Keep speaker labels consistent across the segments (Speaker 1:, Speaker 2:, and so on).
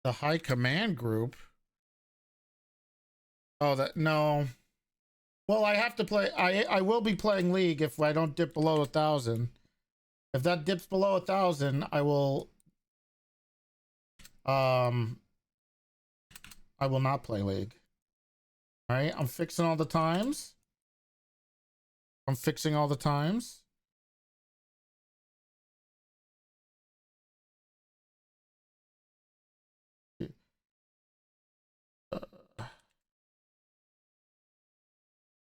Speaker 1: The high command group. Oh, that no. Well, I have to play. I will be playing League if I don't dip below 1,000. If that dips below 1,000, I will. I will not play League. All right, I'm fixing all the times. I'm fixing all the times.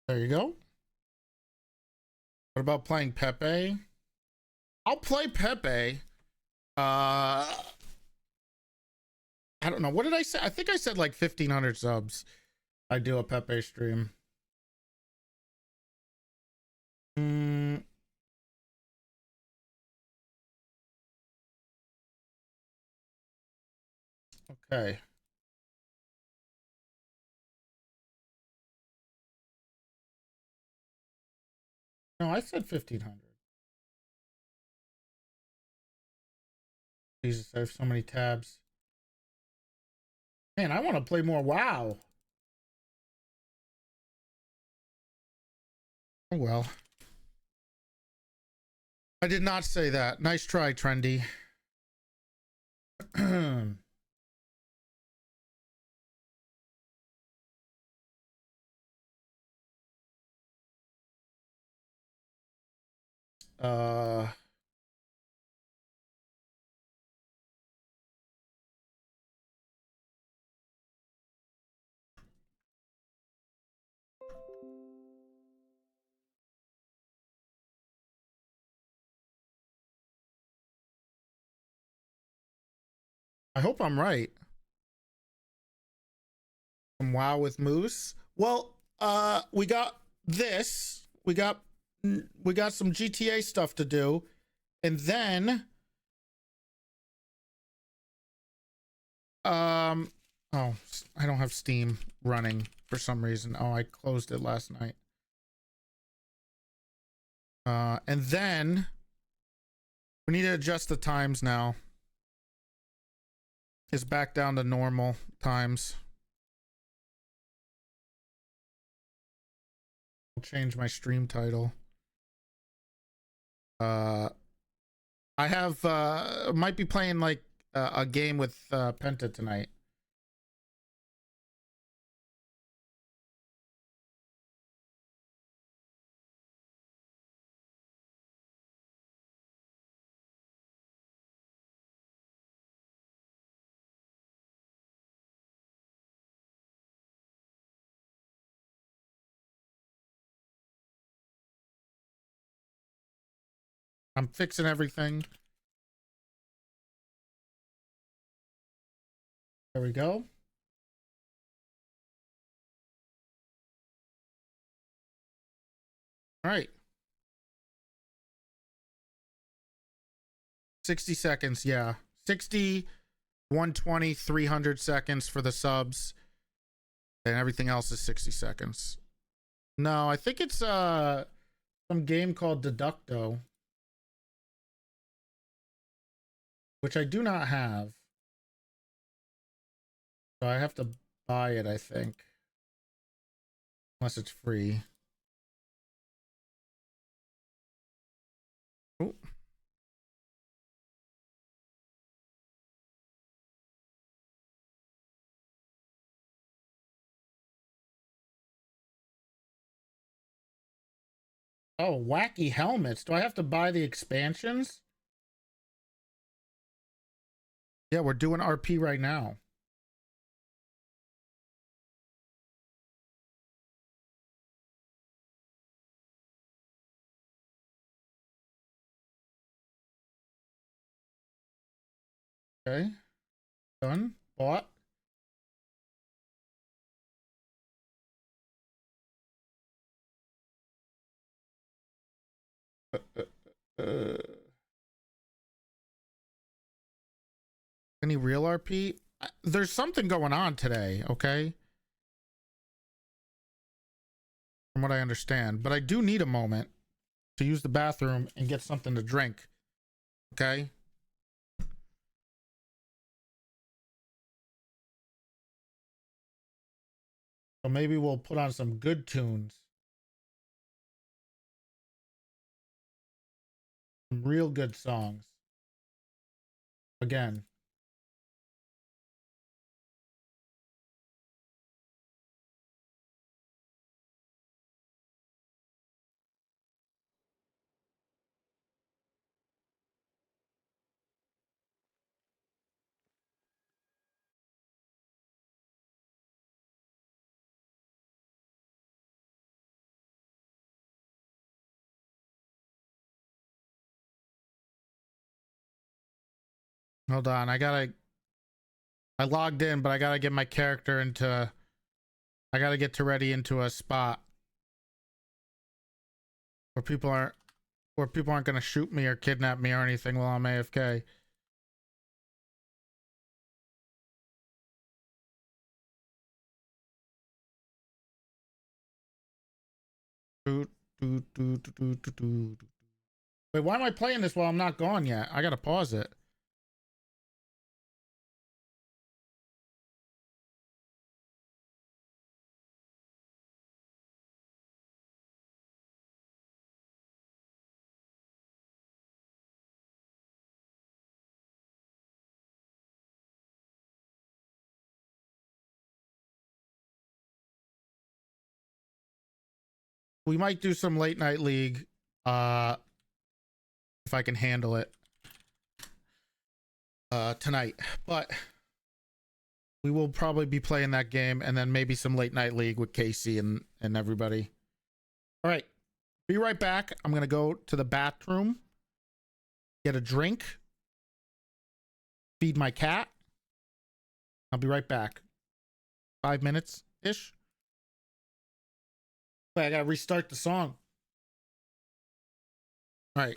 Speaker 1: There you go. What about playing Pepe? I'll play Pepe. I don't know. What did I say? I think I said like 1,500 subs. I do a Pepe stream. Okay. No, I said 1,500. Jesus, I have so many tabs. Man, I want to play more WoW. Oh well. I did not say that. Nice try, Trendy. I hope I'm right. Some WoW with Moose. Well, we got this. We got some GTA stuff to do, and then oh, I don't have Steam running for some reason. Oh, I closed it last night. And then we need to adjust the times now. It's back down to normal times. I'll change my stream title. I have might be playing like a game with Penta tonight. I'm fixing everything. There we go. All right. 60 seconds, yeah. 60, 120, 300 seconds for the subs. And everything else is 60 seconds. No, I think it's some game called Deducto, which I do not have. So I have to buy it, I think. Unless it's free. Oh. Oh, wacky helmets. Do I have to buy the expansions? Yeah, we're doing RP right now. Okay. Done. Bought. Any real RP? There's something going on today, okay? From what I understand. But I do need a moment to use the bathroom and get something to drink. Okay? So maybe we'll put on some good tunes. Some real good songs. Again. Hold on. I logged in, but I gotta get my character into, I gotta get Toretti into a spot where people aren't gonna shoot me or kidnap me or anything while I'm AFK. Wait, why am I playing this while I'm not gone yet? I gotta pause it. We might do some late night league, uh, if I can handle it, tonight. But we will probably be playing that game and then maybe some late night league with Casey and everybody. All right, be right back. I'm gonna go to the bathroom, get a drink, feed my cat. I'll be right back. 5 minutes ish. Wait, I gotta restart the song. All right.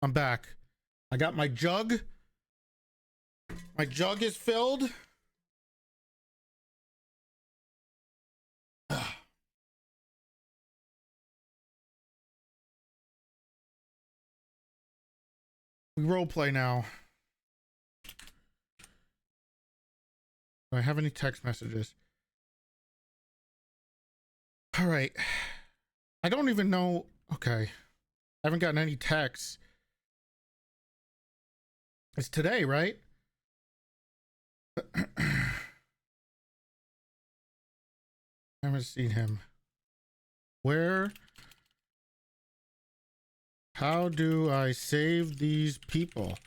Speaker 1: I'm back. I got my jug. My jug is filled. We role play now. Do I have any text messages? All right. I don't even know. Okay. I haven't gotten any texts. It's today, right? I haven't seen him. Where? How do I save these people?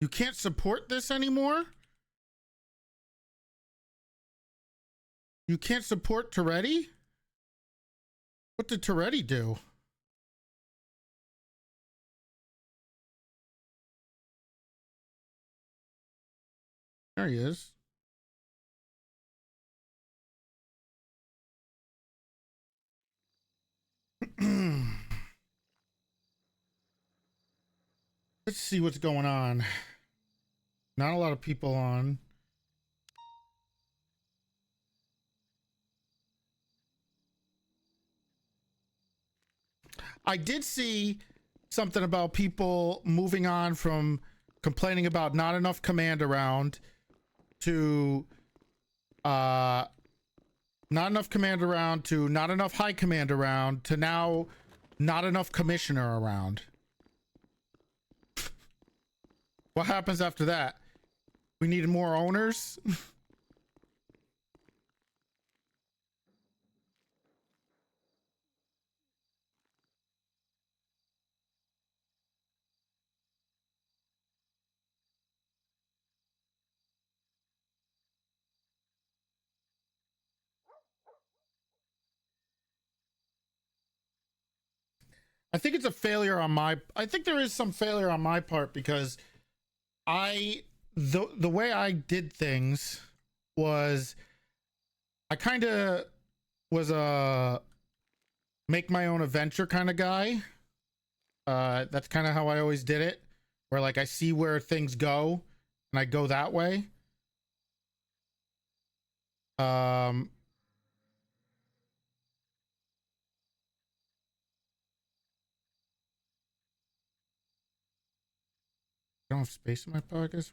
Speaker 1: You can't support this anymore? You can't support Toretti? What did Toretti do? There he is. Let's see what's going on. Not a lot of people on. I did see something about people moving on from complaining about not enough command around to not enough command around to not enough high command around to now not enough commissioner around. What happens after that? We needed more owners. I think it's a failure on my, I think there is some failure on my part because the way I did things was I kind of was a make my own adventure kind of guy. That's kind of how I always did it, where like I see where things go and I go that way. I don't have space in my pockets.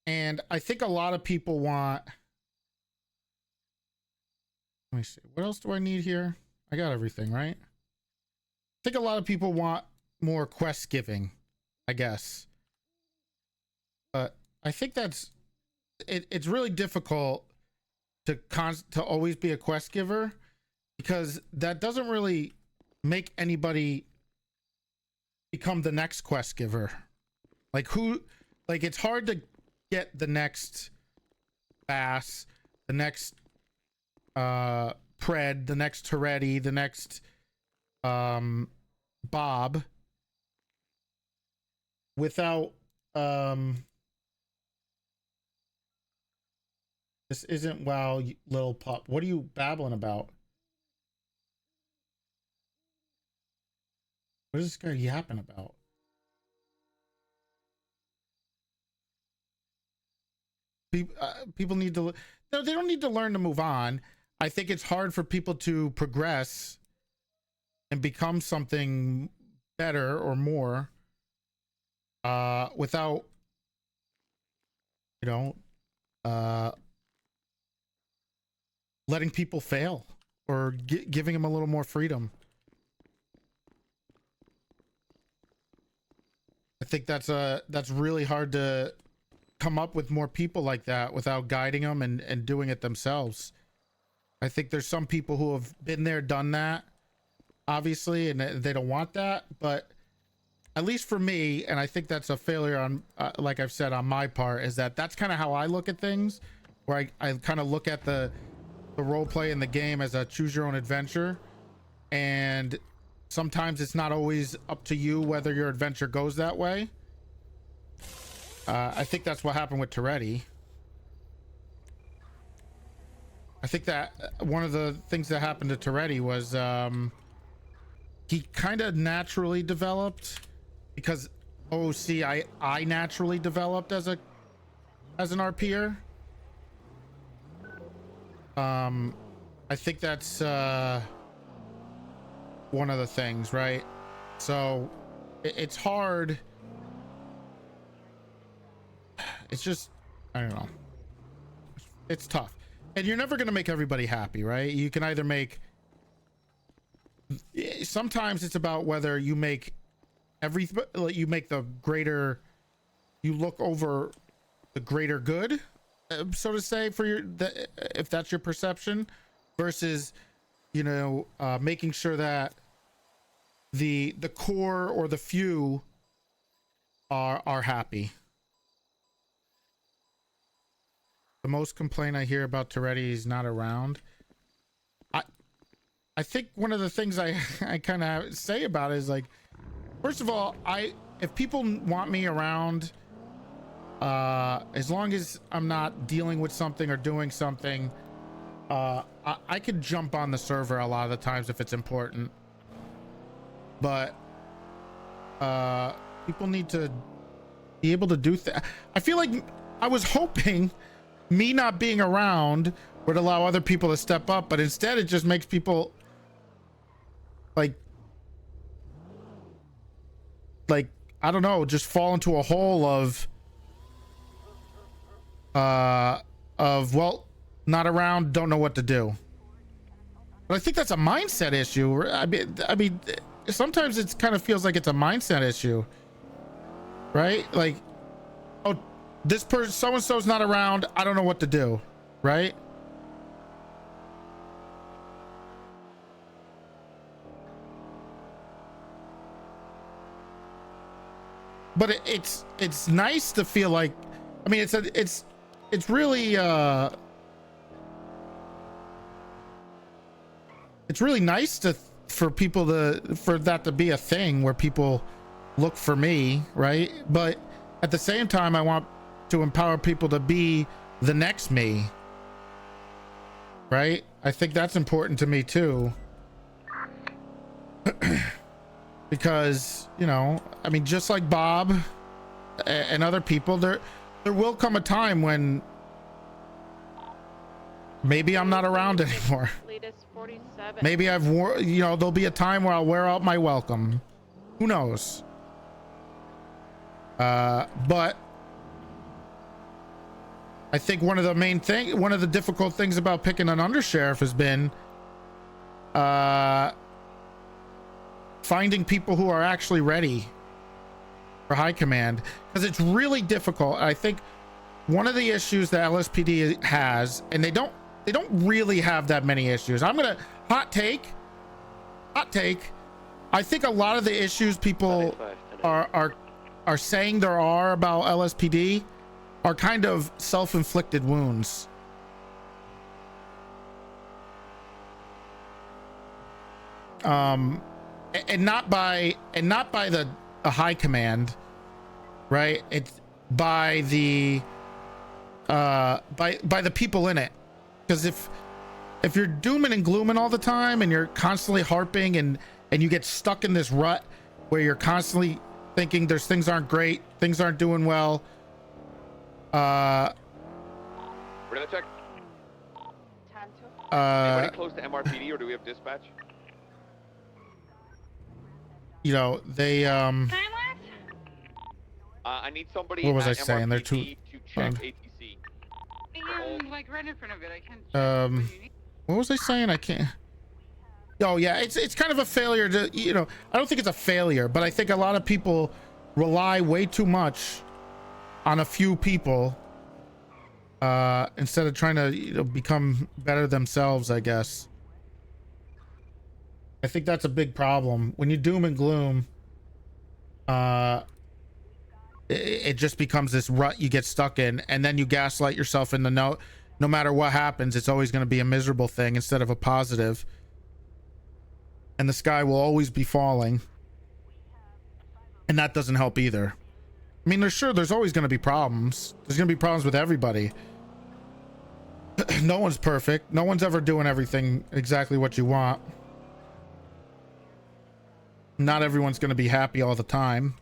Speaker 1: And I think a lot of people want. Let me see. What else do I need here? I got everything, right? I think a lot of people want more quest giving, I guess. But I think that's it's really difficult to always be a quest giver because that doesn't really make anybody become the next quest giver. Like it's hard to get the next Bass, the next Pred, the next Toretti, the next Bob without this isn't WoW, little pup. What are you babbling about? What is this guy yapping about? People need to. No, they don't need to learn to move on. I think it's hard for people to progress and become something better or more without, you know, letting people fail or giving them a little more freedom. I think that's really hard to come up with more people like that without guiding them and doing it themselves. I think there's some people who have been there, done that, obviously, and they don't want that. But at least for me, and I think that's a failure on, like I've said, on my part, is that's kind of how I look at things, where I kind of look at the role play in the game as a choose your own adventure, and sometimes it's not always up to you whether your adventure goes that way. I think that's what happened with Toretti. I think that one of the things that happened to Toretti was he kind of naturally developed because I naturally developed as an RPer. I think that's one of the things, right? So it's hard. It's just, I don't know. It's tough. And you're never going to make everybody happy, right? You can either make, sometimes it's about whether you make you make the greater, you look over the greater good, so to say, for if that's your perception, versus, you know, making sure that the core or the few are happy. The most complaint I hear about Toretti is not around. I think one of the things I kind of say about it is, like, first of all, if people want me around, as long as I'm not dealing with something or doing something, I could jump on the server a lot of the times if it's important. But people need to be able to do that. I feel like I was hoping me not being around would allow other people to step up, but instead it just makes people like I don't know, just fall into a hole of well, not around, don't know what to do. But I think that's a mindset issue. I mean sometimes it kind of feels like it's a mindset issue, right? Like, oh, this person, so and so's not around, I don't know what to do, right? But it's nice to feel like, I mean, it's really it's really nice for that to be a thing where people look for me, right? But at the same time, I want to empower people to be the next me, right? I think that's important to me too. Because, you know, I mean, just like Bob and other people, there will come a time when maybe I'm not around anymore. Maybe there'll be a time where I'll wear out my welcome. Who knows? But I think one of the difficult things about picking an undersheriff has been finding people who are actually ready for high command, because it's really difficult. I think one of the issues that LSPD has, and they don't really have that many issues. I'm gonna hot take. I think a lot of the issues people are saying there are about LSPD are kind of self-inflicted wounds. And not by the high command, right? It's by the people in it. Because if you're dooming and glooming all the time and you're constantly harping and you get stuck in this rut where you're constantly thinking things aren't great, things aren't doing well,
Speaker 2: we're gonna check. Anybody close to MRPD, or do we have dispatch?
Speaker 1: You know, they
Speaker 2: I need somebody.
Speaker 1: What was I
Speaker 2: at
Speaker 1: saying? They're too
Speaker 2: MRPD to check ATC.
Speaker 3: I'm like right in front of it. I can't.
Speaker 1: What was I saying? I can't. Oh yeah, it's kind of a failure to, you know, I don't think it's a failure, but I think a lot of people rely way too much on a few people instead of trying to, you know, become better themselves, I guess. I think that's a big problem. When you doom and gloom, it just becomes this rut you get stuck in, and then you gaslight yourself in the no matter what happens, it's always going to be a miserable thing instead of a positive. And the sky will always be falling. And that doesn't help either. I mean, there's always going to be problems. There's going to be problems with everybody. No one's perfect. No one's ever doing everything exactly what you want. Not everyone's going to be happy all the time.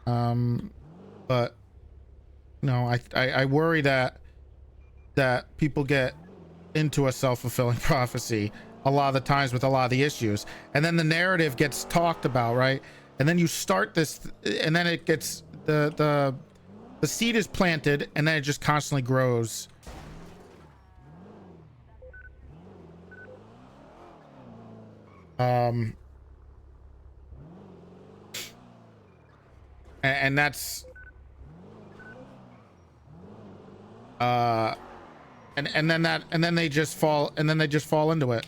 Speaker 1: But no, I worry that people get into a self-fulfilling prophecy a lot of the times with a lot of the issues, and then the narrative gets talked about, right? And then you start this, and then it gets the seed is planted, and then it just constantly grows. And that's and then they just fall into it.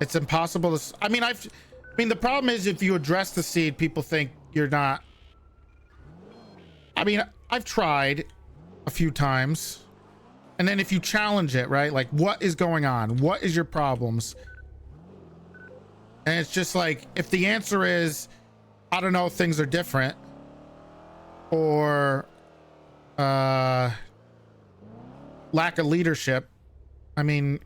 Speaker 1: It's impossible to, I mean, the problem is if you address the seed, people think you're not. I mean, I've tried a few times, and then if you challenge it, right, like, what is going on, what is your problems, and it's just like, if the answer is, I don't know, things are different, or lack of leadership, I mean,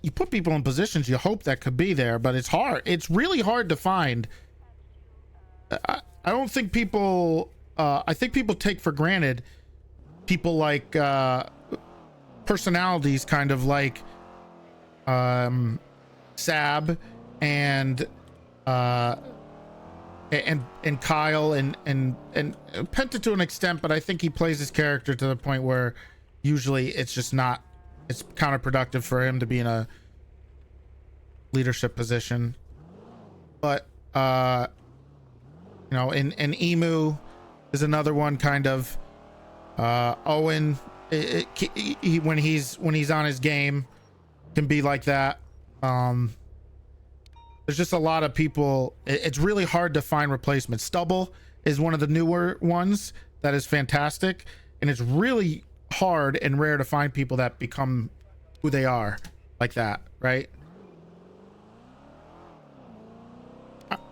Speaker 1: you put people in positions you hope that could be there, but it's hard. It's really hard to find. I don't think people, I think people take for granted people like personalities, kind of like Sab and Kyle and Penta to an extent, but I think he plays his character to the point where usually it's just not, it's counterproductive for him to be in a leadership position. But you know, and Emu is another one, kind of. Owen, when he's on his game, can be like that. There's just a lot of people. It's really hard to find replacements. Stubble is one of the newer ones that is fantastic, and it's really hard and rare to find people that become who they are like that, right?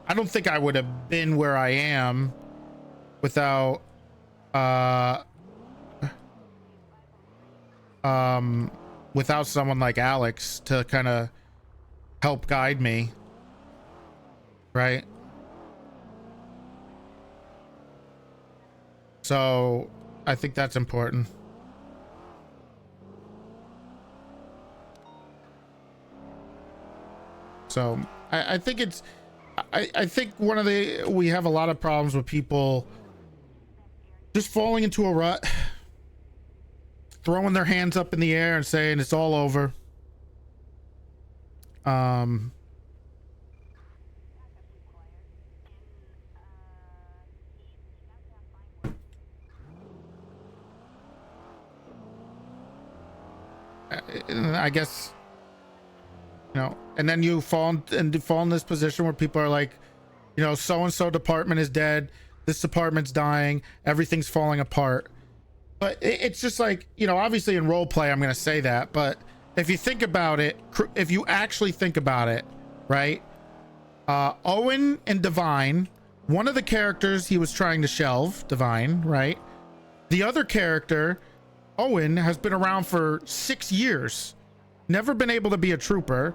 Speaker 1: I don't think I would have been where I am without without someone like Alex to kind of help guide me, right? So I think that's important. So I think it's, I think we have a lot of problems with people just falling into a rut, throwing their hands up in the air and saying it's all over. I guess, you know, and then you fall in this position where people are like, you know, so and so department is dead, this department's dying, everything's falling apart. But it's just like, you know, obviously in role play I'm gonna say that, but if you think about it, if you actually think about it, right, Owen and Divine, one of the characters he was trying to shelve, Divine, right, the other character, Owen, has been around for 6 years, never been able to be a trooper,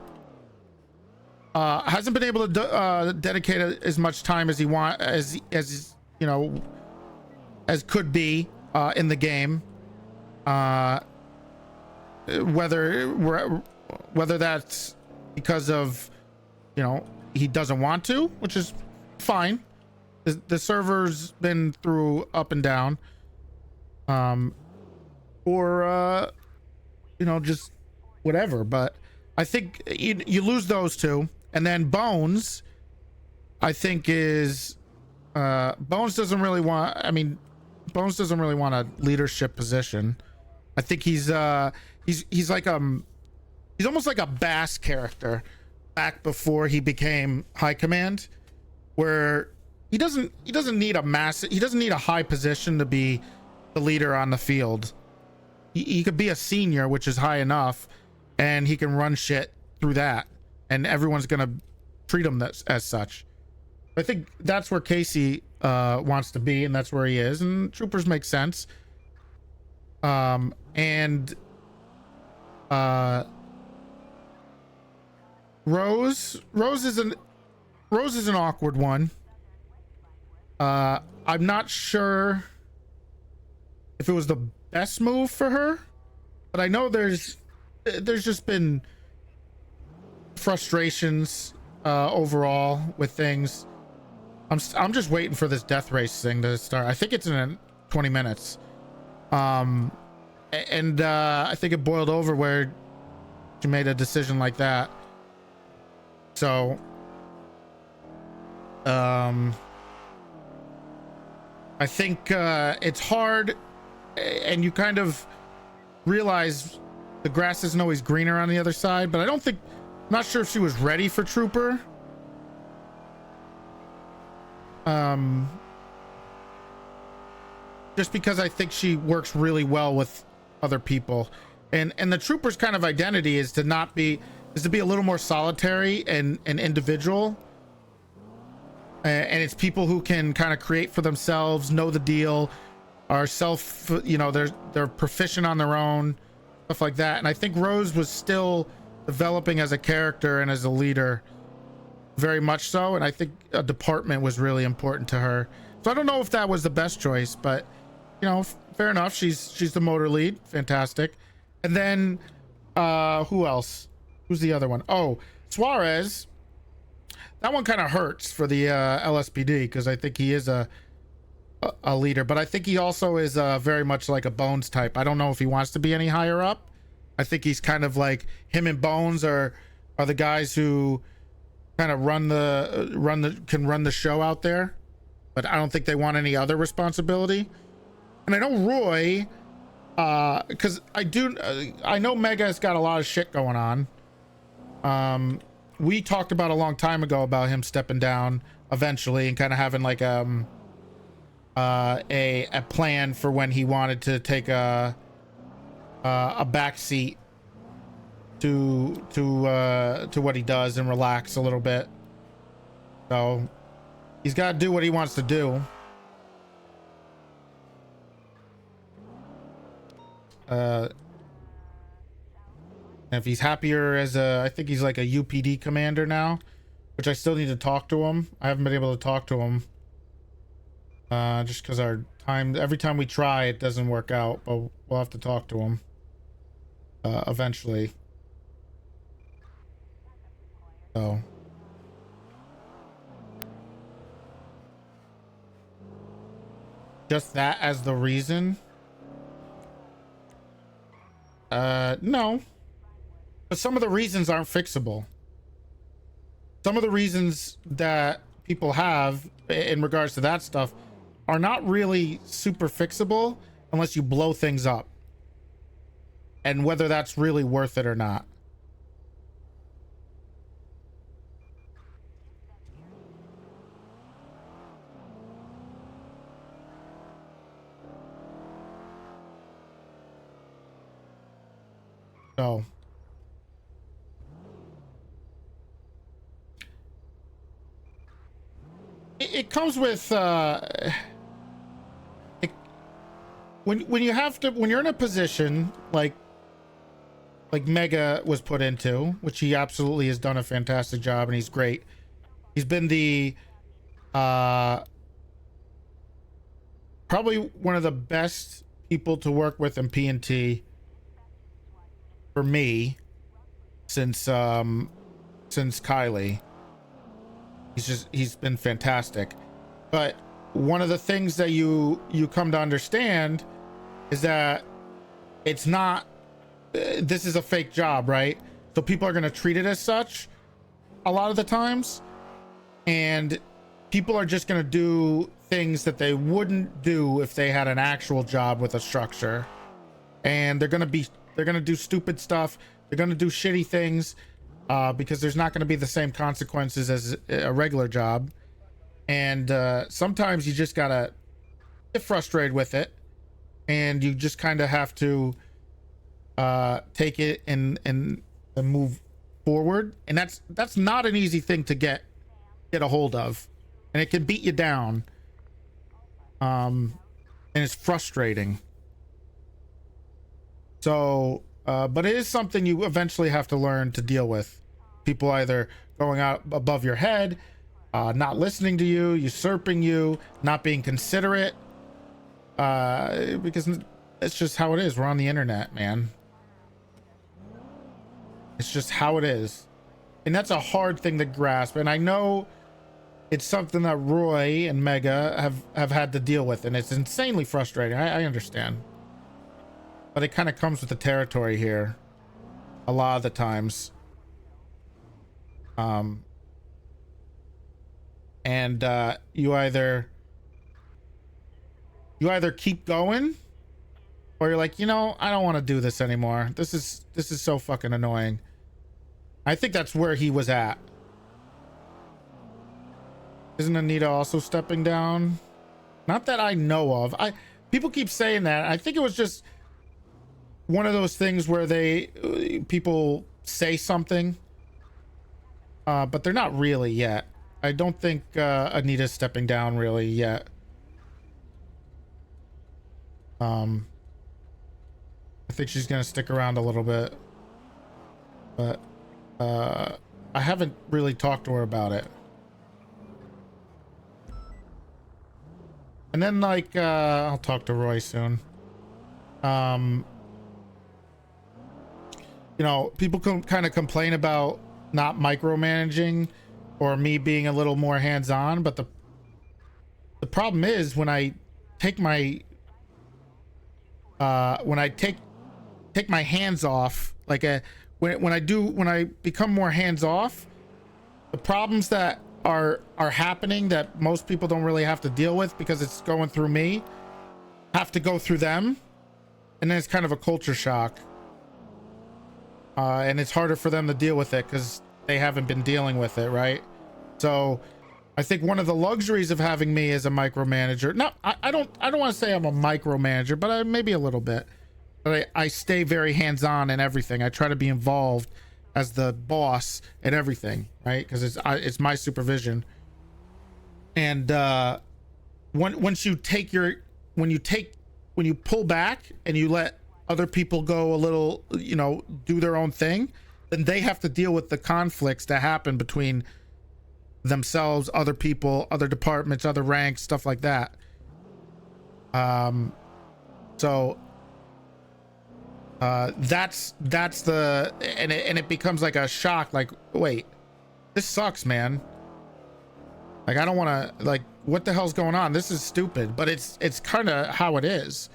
Speaker 1: hasn't been able to dedicate as much time as he as you know, as could be in the game, whether that's because of, you know, he doesn't want to, which is fine. The server's been through up and down, or you know, just whatever. But I think you lose those two, and then Bones, I think, is Bones doesn't really want, I mean, Bones doesn't really want a leadership position. I think he's like he's almost like a Bass character back before he became high command, where he doesn't need a high position to be the leader on the field. He could be a senior, which is high enough, and he can run shit through that, and everyone's gonna treat him as such. I think that's where Casey wants to be, and that's where he is, and troopers make sense. And Rose is an awkward one. I'm not sure if it was the best move for her, but I know there's just been frustrations overall with things. I'm just waiting for this death race thing to start. I think it's in 20 minutes. I think it boiled over where she made a decision like that. So, I think it's hard, and you kind of realize the grass isn't always greener on the other side, but I'm not sure if she was ready for Trooper. Just because I think she works really well with other people, and the Trooper's kind of identity is to be a little more solitary and individual, and it's people who can kind of create for themselves, know the deal, are they're proficient on their own, stuff like that. And I think Rose was still developing as a character and as a leader, very much so, and I think a department was really important to her. So I don't know if that was the best choice, but fair enough. She's the motor lead. Fantastic. And then who else? Who's the other one? Oh, Suarez. That one kind of hurts for the LSPD, because I think he is a leader, but I think he also is very much like a Bones type. I don't know if he wants to be any higher up. I think he's kind of like him, and Bones are the guys who kind of run the show out there, but I don't think they want any other responsibility. And I know Roy, because I know Mega has got a lot of shit going on. We talked about a long time ago about him stepping down eventually and kind of having like a plan for when he wanted to take a back seat to what he does and relax a little bit. So he's got to do what he wants to do. If he's happier I think he's like a UPD commander now, which I still need to talk to him. I haven't been able to talk to him. Just because every time we try, it doesn't work out, but we'll have to talk to him eventually. So just that as the reason? No, but some of the reasons aren't fixable. Some of the reasons that people have in regards to that stuff are not really super fixable unless you blow things up, and whether that's really worth it or not. So it comes with when you're in a position like Mega was put into, which he absolutely has done a fantastic job, and he's great. He's been the probably one of the best people to work with in P&T for me since Kylie. He's been fantastic. But one of the things that you come to understand is that it's not this is a fake job, right? So people are going to treat it as such a lot of the times, and people are just going to do things that they wouldn't do if they had an actual job with a structure, and they're going to do stupid stuff. They're going to do shitty things because there's not going to be the same consequences as a regular job. And sometimes you just got to get frustrated with it, and you just kind of have to take it and move forward. And that's not an easy thing to get a hold of, and it can beat you down. And it's frustrating. So, but it is something you eventually have to learn to deal with. People either going out above your head, not listening to you, usurping you, not being considerate, because it's just how it is. We're on the internet, man. It's just how it is. And that's a hard thing to grasp. And I know it's something that Roy and Mega have had to deal with, and it's insanely frustrating. I understand. But it kind of comes with the territory here a lot of the times. And you either keep going, or you're like, you know, I don't want to do this anymore. This is so fucking annoying. I think that's where he was at. Isn't Anita also stepping down? Not that I know of. People keep saying that. I think it was just one of those things where people say something, but they're not really yet. I don't think Anita's stepping down really yet. I think she's gonna stick around a little bit, but I haven't really talked to her about it. And then, like, I'll talk to Roy soon. You know, people kind of complain about not micromanaging or me being a little more hands-on, but the problem is when I take my take my hands off, like when I become more hands off, the problems that are happening that most people don't really have to deal with because it's going through me have to go through them, and then it's kind of a culture shock, and it's harder for them to deal with it because they haven't been dealing with it, right? So I think one of the luxuries of having me as a micromanager, I don't want to say I'm a micromanager, but maybe a little bit, but I stay very hands-on in everything. I try to be involved as the boss and everything, right? Because it's my supervision. And when you pull back and you let other people go a little, you know, do their own thing, then they have to deal with the conflicts that happen between themselves, other people, other departments, other ranks, stuff like that. So that's the, and it becomes like a shock, like, wait, this sucks, man. Like, I don't want to, like, what the hell's going on? This is stupid, but it's kind of how it is.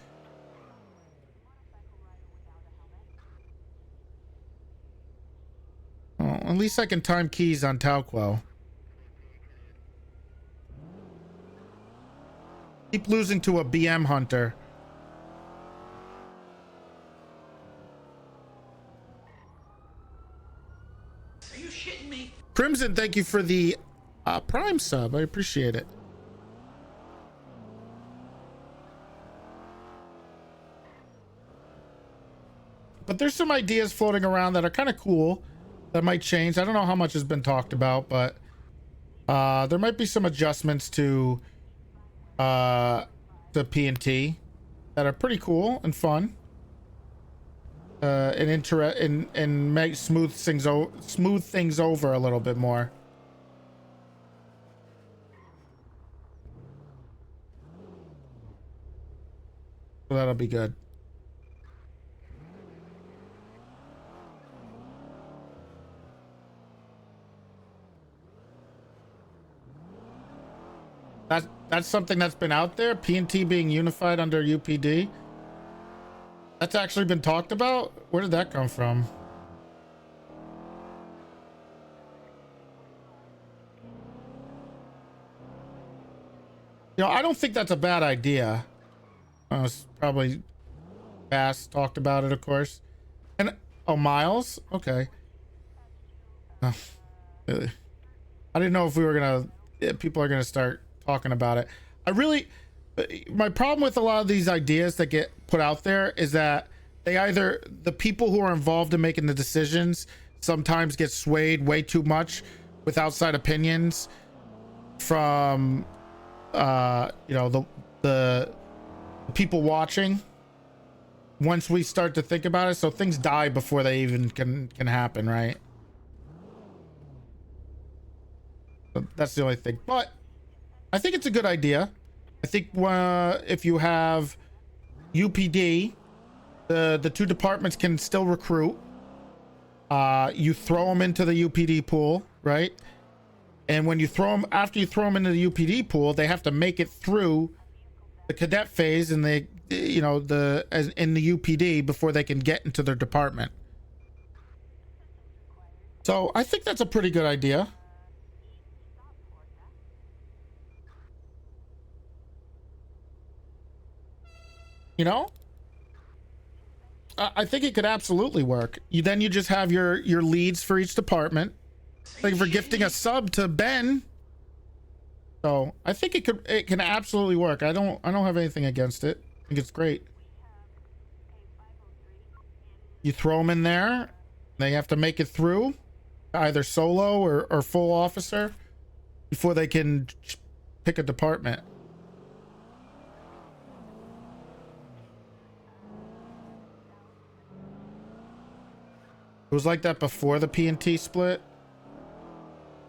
Speaker 1: Oh, at least I can time keys on Talquo. Keep losing to a BM hunter.
Speaker 4: Are you shitting me?
Speaker 1: Crimson, thank you for the Prime sub. I appreciate it. But there's some ideas floating around that are kind of cool that might change. I don't know how much has been talked about, but there might be some adjustments to P&T that are pretty cool and fun. And make smooth things over a little bit more. So that'll be good. That's something that's been out there. P&T being unified under UPD. That's actually been talked about. Where did that come from? You know, I don't think that's a bad idea. It's probably Bass talked about it, of course. And oh, Miles, okay. Oh, really? I didn't know if we were gonna. People are gonna start talking about it. My problem with a lot of these ideas that get put out there is that the people who are involved in making the decisions sometimes get swayed way too much with outside opinions from you know, the people watching once we start to think about it. So things die before they even can happen, right? So that's the only thing, but I think it's a good idea. I think if you have UPD, the two departments can still recruit. You throw them into the UPD pool, right? And when you throw them, after you throw them into the UPD pool, they have to make it through the cadet phase and they, you know, in the UPD before they can get into their department. So I think that's a pretty good idea. You know, I think it could absolutely work. You just have your leads for each department. Thank you for gifting a sub to Ben. So I think it can absolutely work. I don't have anything against it. I think it's great. You throw them in there. They have to make it through either solo or full officer before they can pick a department. It was like that before the P&T split.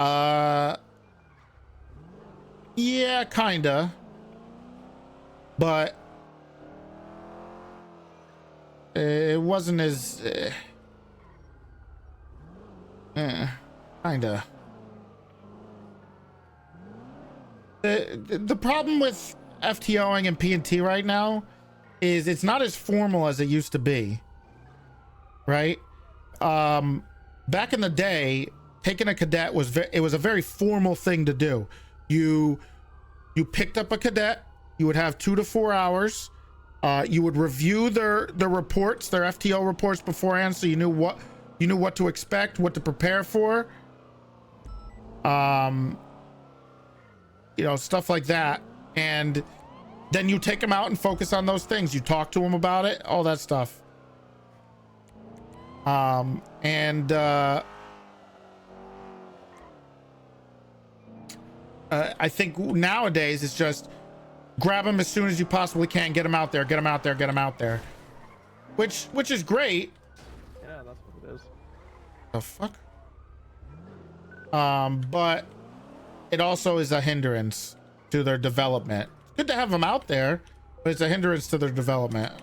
Speaker 1: Yeah, kinda. But it wasn't as kinda. The problem with FTOing and P&T right now is it's not as formal as it used to be, right? Back in the day, taking a cadet was a very formal thing to do. You picked up a cadet, you would have 2 to 4 hours. You would review their reports, their FTO reports beforehand, so you knew what to expect, what to prepare for. You know, stuff like that. And then you take them out and focus on those things. You talk to them about it, all that stuff. I think nowadays it's just grab them as soon as you possibly can, get them out there, get them out there, get them out there, which is great.
Speaker 5: Yeah, that's what it is.
Speaker 1: The fuck? But it also is a hindrance to their development. It's good to have them out there, but it's a hindrance to their development.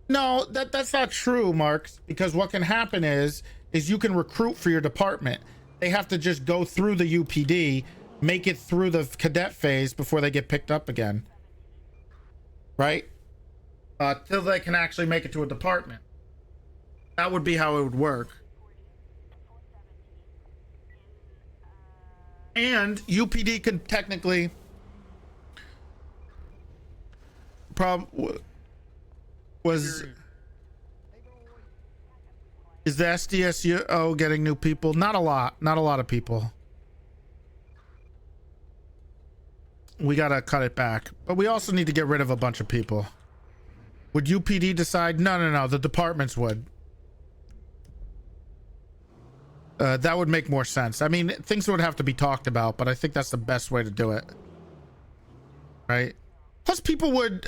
Speaker 1: No, that's not true, Mark, because what can happen is you can recruit for your department. They have to just go through the UPD, make it through the cadet phase before they get picked up again. Right? Till they can actually make it to a department. That would be how it would work. And UPD can technically is the SDSU getting new people? Not a lot of people. We gotta cut it back, but we also need to get rid of a bunch of people. Would UPD decide? No, the departments would. That would make more sense. I mean, things would have to be talked about, but I think that's the best way to do it, right? Plus people would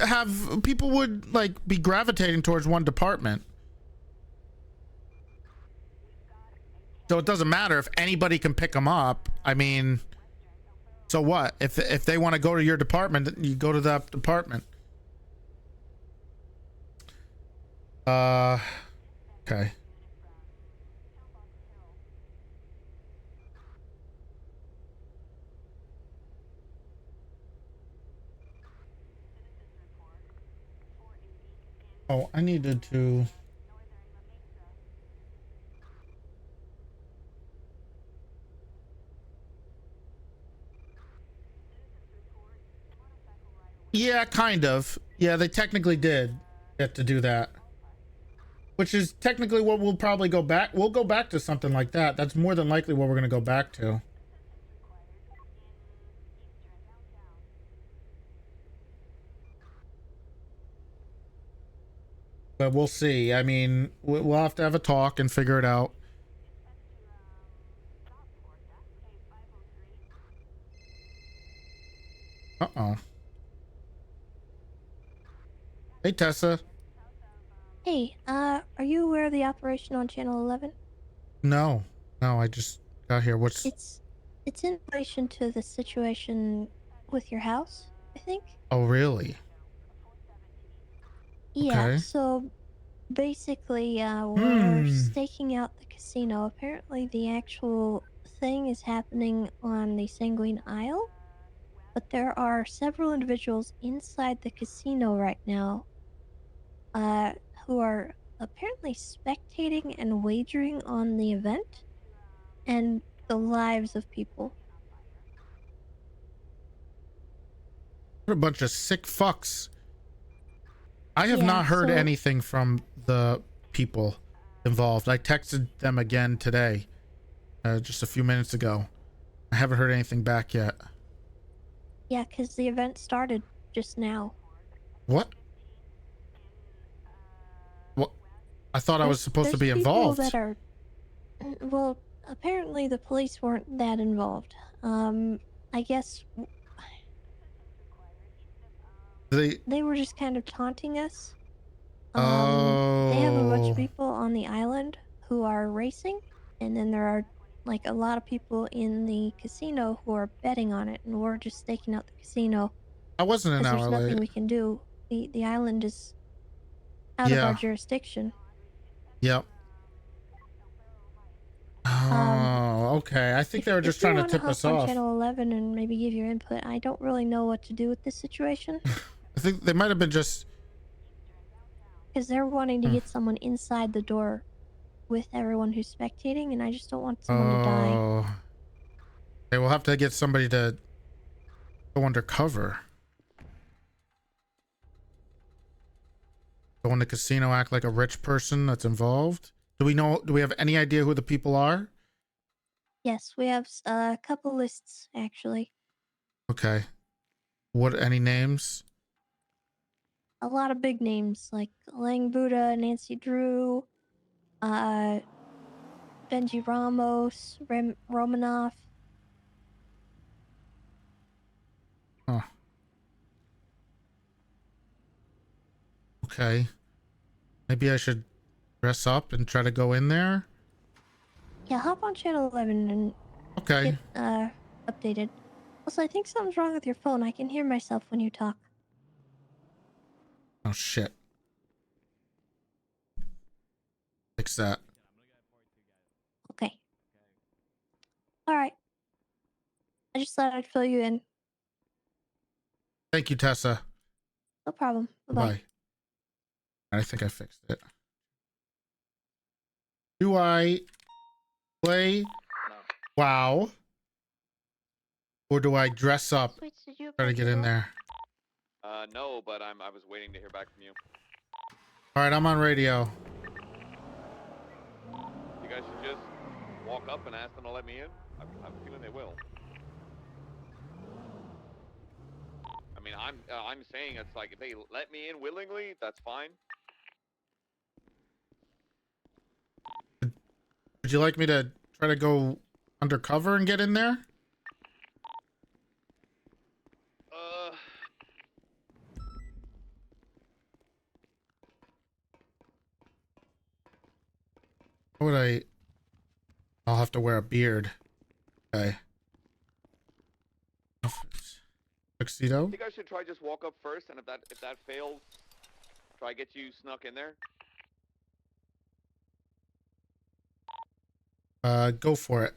Speaker 1: like be gravitating towards one department. So it doesn't matter if anybody can pick them up. I mean, so what? If they want to go to your department, you go to that department. Okay. Oh, I needed to. Yeah, kind of. Yeah, they technically did get to do that. Which is technically what we'll probably go back. We'll go back to something like that. That's more than likely what we're going to go back to. but we'll see. I mean, we'll have to have a talk and figure it out. Uh-oh. Hey, Tessa.
Speaker 6: Hey, are you aware of the operation on Channel 11?
Speaker 1: No, I just got here.
Speaker 6: It's in relation to the situation with your house, I think.
Speaker 1: Oh, really?
Speaker 6: Yeah,
Speaker 1: Okay.
Speaker 6: so basically, we're
Speaker 1: Hmm.
Speaker 6: staking out the casino. Apparently, the actual thing is happening on the Sanguine Isle, but there are several individuals inside the casino right now, uh, who are apparently spectating and wagering on the event and the lives of people.
Speaker 1: What a bunch of sick fucks. I have
Speaker 6: Yeah,
Speaker 1: not heard
Speaker 6: so
Speaker 1: anything from the people involved. I texted them again today, just a few minutes ago. I haven't heard anything back yet.
Speaker 6: yeah, because the event started just now.
Speaker 1: What? What? I thought I was supposed to
Speaker 6: There's
Speaker 1: be
Speaker 6: people
Speaker 1: involved.
Speaker 6: that are, well, apparently the police weren't that involved. I guess
Speaker 1: They.
Speaker 6: they were just kind of taunting us. They have a bunch of
Speaker 1: Oh.
Speaker 6: people on the island who are racing, and then there are like a lot of people in the casino who are betting on it, and we're just staking out the casino
Speaker 1: I wasn't an
Speaker 6: because
Speaker 1: hour
Speaker 6: there's nothing
Speaker 1: late.
Speaker 6: we can do. The island is out of our
Speaker 1: Yeah.
Speaker 6: jurisdiction.
Speaker 1: Yep.
Speaker 6: Um,
Speaker 1: Oh, okay. I think they were just
Speaker 6: if you
Speaker 1: trying to
Speaker 6: want to
Speaker 1: tip
Speaker 6: hop
Speaker 1: us
Speaker 6: on
Speaker 1: off.
Speaker 6: channel 11 and maybe give your input, I don't really know what to do with this situation
Speaker 1: I think they might have been just.
Speaker 6: because they're wanting to
Speaker 1: Hmm.
Speaker 6: get someone inside the door with everyone who's spectating, and I just don't want someone to die.
Speaker 1: Oh. Okay, we'll have to get somebody to go undercover. Go in the casino, act like a rich person that's involved. Do we have any idea who the people are?
Speaker 6: Yes, we have a couple lists actually.
Speaker 1: Okay. Any names?
Speaker 6: A lot of big names like Lang Buddha, Nancy Drew, uh, Benji Ramos, Romanoff.
Speaker 1: Huh. Okay. Maybe I should dress up and try to go in there.
Speaker 6: Yeah, hop on channel 11 and
Speaker 1: Okay.
Speaker 6: get updated. Also, I think something's wrong with your phone. I can hear myself when you talk.
Speaker 1: Oh shit. Fix that.
Speaker 6: Okay. Alright. I just thought I'd fill you in.
Speaker 1: Thank you, Tessa.
Speaker 6: No problem. Bye-bye.
Speaker 1: Bye. I think I fixed it. Do I play WoW? Or do I dress up,
Speaker 6: Switch, did you
Speaker 1: try to
Speaker 6: apply
Speaker 1: get
Speaker 6: for
Speaker 1: in
Speaker 6: role?
Speaker 1: there?
Speaker 2: No, but I was waiting to hear back from you.
Speaker 1: Alright, I'm on radio.
Speaker 2: You guys should just walk up and ask them to let me in. I'm feeling they will. I mean, I'm saying it's like if they let me in willingly, that's fine.
Speaker 1: Would you like me to try to go undercover and get in there? How would I? I'll have to wear a beard. Okay. Tuxedo?
Speaker 2: I think I should try just walk up first, and if that fails, try get you snuck in there.
Speaker 1: Go for it.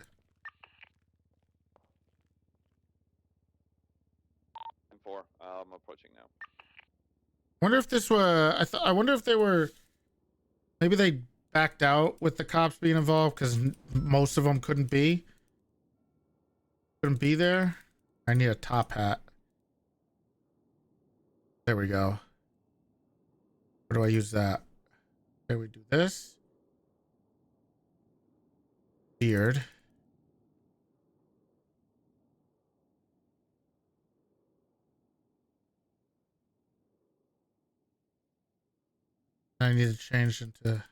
Speaker 2: And 4. I'm approaching now.
Speaker 1: Wonder if this were. I wonder if they were. Maybe they backed out with the cops being involved because most of them couldn't be there. I need a top hat. There we go. Where do I use that? Okay, we do this. Beard. I need to change into.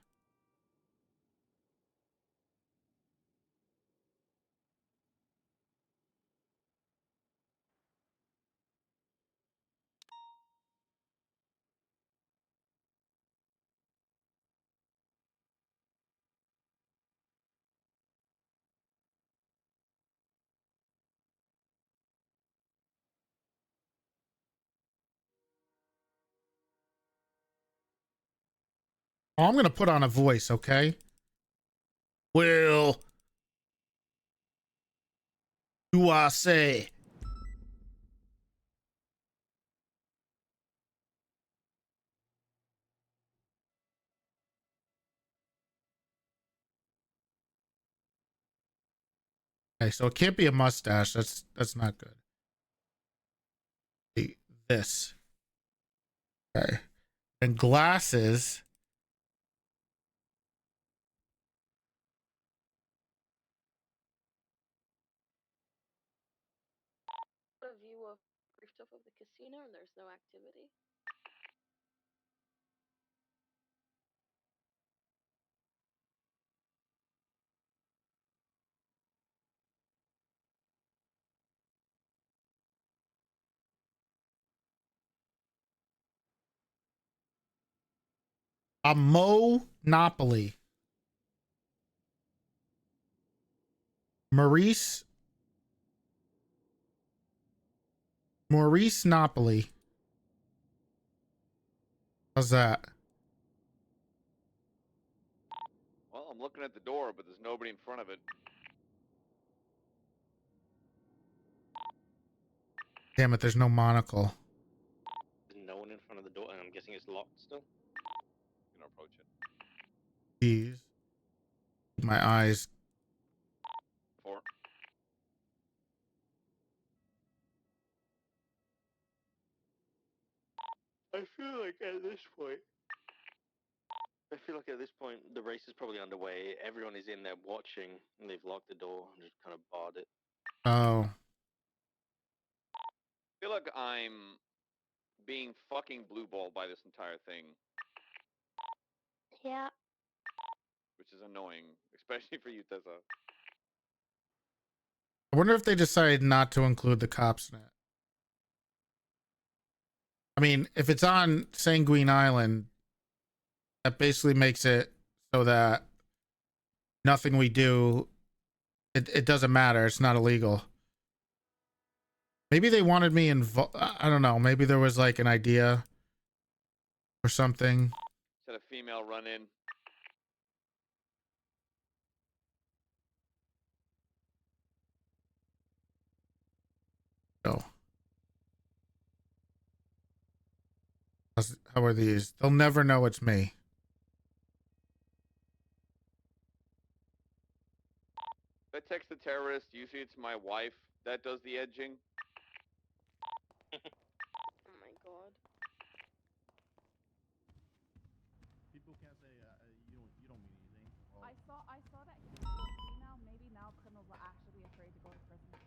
Speaker 1: Oh, I'm gonna put on a voice, okay? Well, do I say? Okay, so it can't be a mustache. That's not good. This. Okay. And glasses.
Speaker 7: A view of rooftop of the casino and there's no activity.
Speaker 1: A Monopoly. Maurice Napoli. How's that?
Speaker 2: Well, I'm looking at the door, but there's nobody in front of it.
Speaker 1: Damn it, there's no monocle.
Speaker 8: There's no one in front of the door, and I'm guessing it's locked still.
Speaker 2: I'm gonna approach it.
Speaker 1: Jeez. My eyes.
Speaker 2: 4.
Speaker 8: I feel like at this point, the race is probably underway. Everyone is in there watching, and they've locked the door and just kind of barred it.
Speaker 1: Oh.
Speaker 2: I feel like I'm being fucking blueballed by this entire thing,
Speaker 7: Yeah.
Speaker 2: which is annoying, especially for you, Tessa.
Speaker 1: I wonder if they decided not to include the cops in it. I mean, if it's on Sanguine Island, that basically makes it so that nothing we do, it doesn't matter. It's not illegal. Maybe they wanted me involved. I don't know. Maybe there was like an idea or something.
Speaker 2: Said a female run in.
Speaker 1: Oh. How are these? They'll never know it's me.
Speaker 2: I text the terrorist. Usually it's my wife that does the edging.
Speaker 7: Oh my god.
Speaker 9: People can't say you don't mean anything. Well,
Speaker 3: I saw that now maybe now criminals will actually be afraid to go to prison.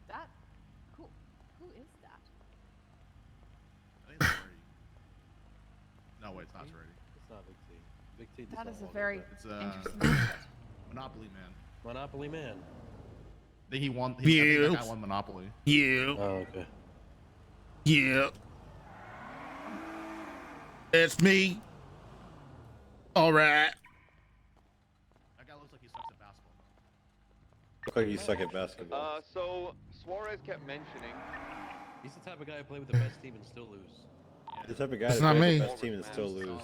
Speaker 3: That who is that?
Speaker 9: I think it's Toretti. No, wait, it's not Toretti.
Speaker 5: It's not Big T. Big T does
Speaker 3: That
Speaker 5: not
Speaker 3: is a
Speaker 5: want
Speaker 3: very
Speaker 5: it.
Speaker 9: It's
Speaker 3: interesting outfit.
Speaker 9: Monopoly Man.
Speaker 5: Monopoly Man.
Speaker 9: I think he won. I think that guy won Monopoly.
Speaker 1: You.
Speaker 5: Oh, okay.
Speaker 1: Yeah. It's me. All right.
Speaker 9: That guy looks like he sucks at basketball.
Speaker 8: Look like you suck at basketball.
Speaker 2: So Suarez kept mentioning.
Speaker 5: He's the type of guy who play with the best team and still lose.
Speaker 8: The type of guy
Speaker 1: It's
Speaker 8: that
Speaker 1: not
Speaker 8: plays
Speaker 1: me.
Speaker 8: the best team and still lose.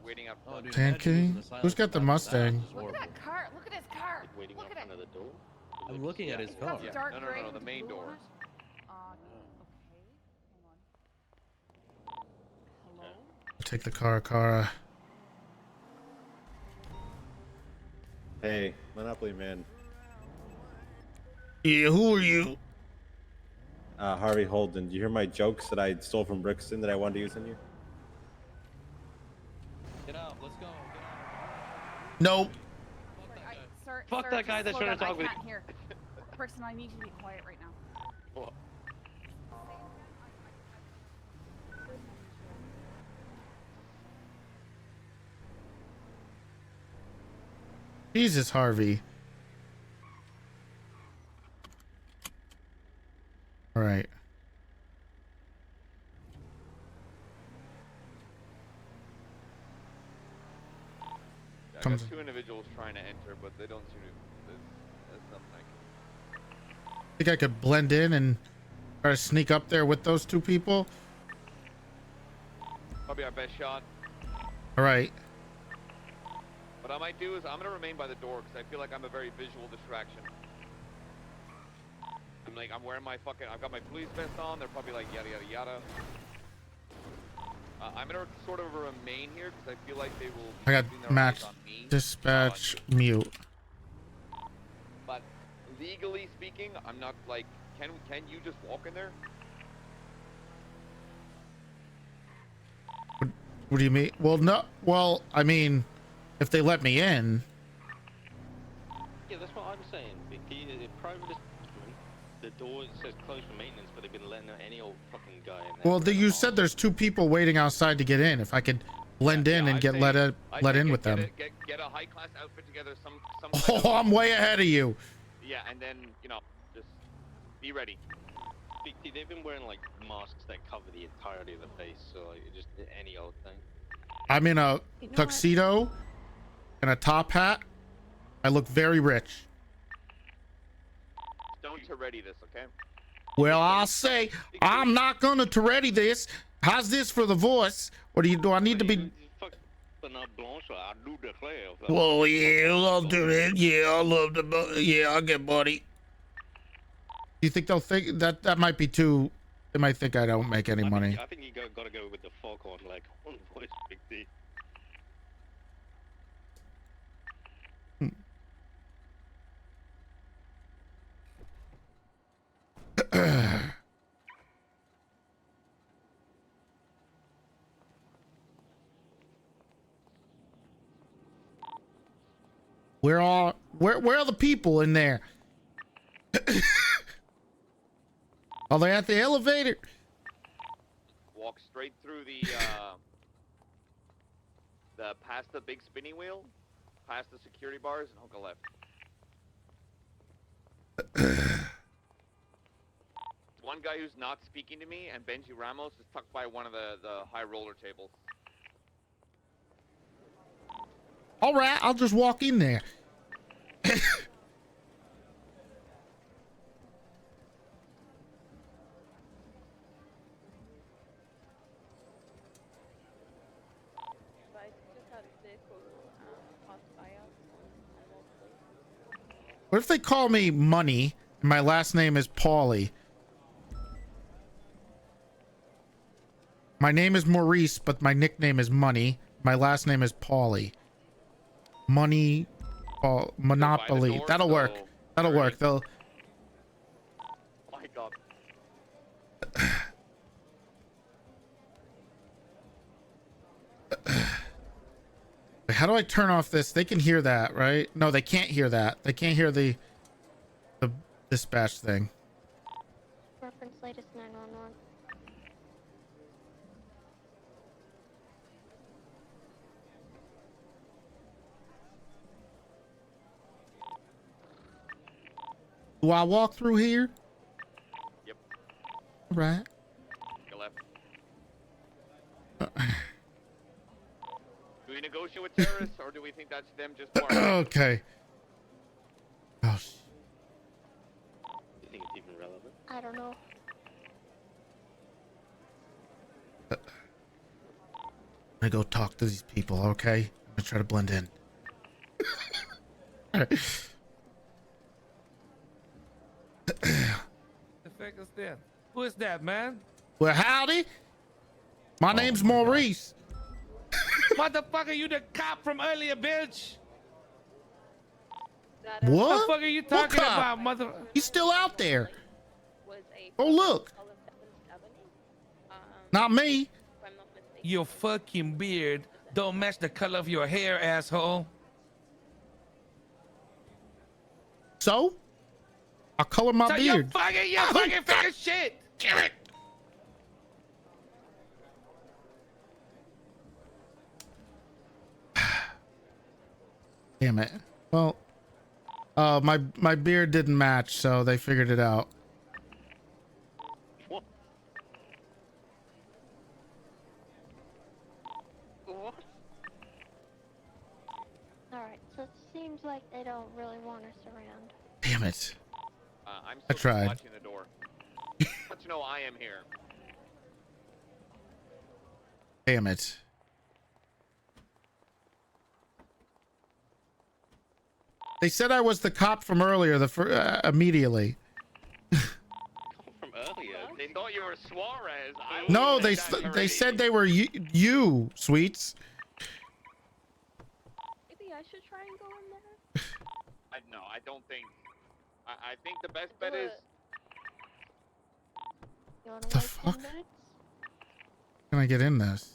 Speaker 2: Waiting out
Speaker 5: Oh,
Speaker 2: front.
Speaker 5: dude,
Speaker 1: Tan
Speaker 5: imagine losing
Speaker 1: King?
Speaker 5: the silence
Speaker 1: Who's got the
Speaker 5: match.
Speaker 1: Mustang?
Speaker 5: That's
Speaker 3: Look at
Speaker 5: horrible.
Speaker 3: that car. Look at his car.
Speaker 8: Waiting
Speaker 3: Look
Speaker 8: out
Speaker 3: at
Speaker 8: front
Speaker 3: it.
Speaker 8: of the door.
Speaker 5: I'm looking at his
Speaker 3: It's
Speaker 5: car.
Speaker 3: got
Speaker 2: Yeah.
Speaker 3: dark
Speaker 2: No,
Speaker 3: gray
Speaker 2: the
Speaker 3: with
Speaker 2: main
Speaker 3: blue on
Speaker 2: door.
Speaker 3: it. Okay. Hang on. Hello?
Speaker 1: Take the car, Cara.
Speaker 8: Hey, Monopoly Man.
Speaker 1: Yeah, who are you?
Speaker 8: Harvey Holden. Do you hear my jokes that I stole from Brixton that I wanted to use on you?
Speaker 5: Get out. Let's go. Get out.
Speaker 1: Nope.
Speaker 5: Fuck that guy. Fuck
Speaker 3: Sir,
Speaker 5: that guy
Speaker 3: just
Speaker 5: that's
Speaker 3: slow
Speaker 5: trying to
Speaker 3: down.
Speaker 5: talk with
Speaker 3: I can't hear. Person, I need you to be quiet right now.
Speaker 2: What?
Speaker 1: Jesus, Harvey. All right.
Speaker 2: I
Speaker 1: Comes-
Speaker 2: got 2 individuals trying to enter, but they don't seem to. There's nothing I can.
Speaker 1: Think I could blend in and try to sneak up there with those 2 people?
Speaker 2: Probably our best shot.
Speaker 1: All right.
Speaker 2: What I might do is I'm gonna remain by the door because I feel like I'm a very visual distraction. I'm wearing my fucking, I've got my police vest on. They're probably like yada yada yada. I'm gonna sort of remain here because I feel like they will.
Speaker 1: I got
Speaker 2: keeping their
Speaker 1: match
Speaker 2: eyes on me.
Speaker 1: dispatch mute.
Speaker 2: But legally speaking, I'm not like. Can you just walk in there?
Speaker 1: What do you mean? Well, no. Well, I mean, if they let me in.
Speaker 8: Yeah, that's what I'm saying. If private establishment, the door says closed for maintenance, but they've been letting any old fucking guy in there.
Speaker 1: Well, you said there's 2 people waiting outside to get in. If I could blend in and
Speaker 2: I'd
Speaker 1: get
Speaker 2: say-
Speaker 1: let
Speaker 2: I'd say
Speaker 1: in with them.
Speaker 2: Get a high class outfit together. Some
Speaker 1: Oh, I'm way ahead of you.
Speaker 2: Yeah, and then just be ready.
Speaker 8: They've been wearing like masks that cover the entirety of the face, so like just any old thing.
Speaker 1: I'm in a
Speaker 6: You know
Speaker 1: tuxedo and a top hat. I look very rich.
Speaker 2: Don't Toretti this, okay?
Speaker 1: Well, I'll say I'm not gonna Toretti this. How's this for the voice? What do I need to be? Well, yeah, I love doing it. Yeah, I love the. Yeah, I'll get money. Do you think they'll think that might be too? They might think I don't make any money.
Speaker 8: I think you gotta go with the foghorn like on voice, Big D.
Speaker 1: Where are the people in there? Are they at the elevator?
Speaker 2: Walk straight through the past the big spinning wheel, past the security bars, and hook a left. One guy who's not speaking to me, and Benji Ramos is tucked by one of the high roller tables.
Speaker 1: All right, I'll just walk in there.
Speaker 7: But I just had a vehicle pass by us on RolePlay.
Speaker 1: What if they call me Money and my last name is Paulie? My name is Maurice, but my nickname is Money. My last name is Paulie. Money, Monopoly.
Speaker 2: door,
Speaker 1: That'll work.
Speaker 2: so
Speaker 1: That'll work. They'll.
Speaker 2: My God.
Speaker 1: How do I turn off this? They can hear that, right? No, they can't hear that. They can't hear the dispatch thing.
Speaker 6: Reference latest 911.
Speaker 1: Do I walk through here?
Speaker 2: Yep.
Speaker 1: All right.
Speaker 2: Go left. Do we negotiate with terrorists, or do we think that's them just?
Speaker 1: Okay. Oh,
Speaker 8: You think it's even relevant?
Speaker 6: I don't know.
Speaker 1: I'm gonna go talk to these people, okay? I'm gonna try to blend in.
Speaker 10: The fuck is that? Who is that, man?
Speaker 1: Well, howdy. My name's Maurice.
Speaker 10: Motherfucker, you the cop from earlier, bitch.
Speaker 7: That
Speaker 10: What the
Speaker 1: What?
Speaker 10: fuck are you
Speaker 1: What
Speaker 10: talking
Speaker 1: cop?
Speaker 10: about, mother?
Speaker 1: He's still out there.
Speaker 7: was a
Speaker 1: Oh, look.
Speaker 7: color 770.
Speaker 1: Not me.
Speaker 7: If I'm not mistaken.
Speaker 10: Your fucking beard don't match the color of your hair, asshole.
Speaker 1: So? I'll color my
Speaker 10: So
Speaker 1: beard.
Speaker 10: you
Speaker 1: Oh,
Speaker 10: fucking
Speaker 1: God
Speaker 10: figure shit.
Speaker 1: damn it. Damn it. Well, my beard didn't match, so they figured it out.
Speaker 8: What? What?
Speaker 6: Alright, so it seems like they don't really want us around.
Speaker 1: Damn it.
Speaker 2: I'm
Speaker 1: I
Speaker 2: still just
Speaker 1: tried.
Speaker 2: watching the door. Let you know I am here.
Speaker 1: Damn it. They said I was the cop from earlier, immediately.
Speaker 8: From earlier.
Speaker 2: They thought you were Suarez. I
Speaker 1: No,
Speaker 2: would've
Speaker 1: they
Speaker 2: said that
Speaker 1: they
Speaker 2: already.
Speaker 1: said they were you, Sweets.
Speaker 7: Maybe I should try and go in there.
Speaker 2: No, I don't think. I think the best
Speaker 7: Do
Speaker 2: bet is.
Speaker 7: it.
Speaker 6: You wanna
Speaker 1: What the
Speaker 6: wait
Speaker 1: fuck?
Speaker 6: 10 minutes?
Speaker 1: Can I get in this?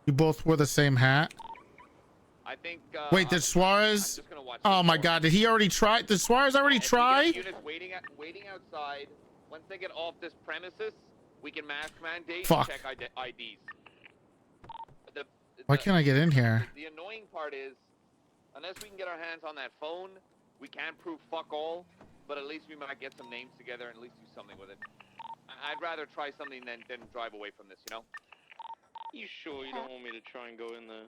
Speaker 1: You both wore the same hat?
Speaker 2: I think.
Speaker 1: Wait, did
Speaker 2: I'm
Speaker 1: Suarez?
Speaker 2: just gonna watch
Speaker 1: Oh
Speaker 2: the
Speaker 1: my
Speaker 2: door.
Speaker 1: God, did he already try? Did Suarez already
Speaker 2: If we
Speaker 1: try?
Speaker 2: get units waiting outside. Once they get off this premises, we can mask mandate
Speaker 1: Fuck.
Speaker 2: and check IDs.
Speaker 1: Why can't I get in here?
Speaker 2: The annoying part is, unless we can get our hands on that phone, we can't prove fuck all. But at least we might get some names together and at least do something with it. I'd rather try something than drive away from this, you know?
Speaker 8: You sure you don't want me to try and go in there?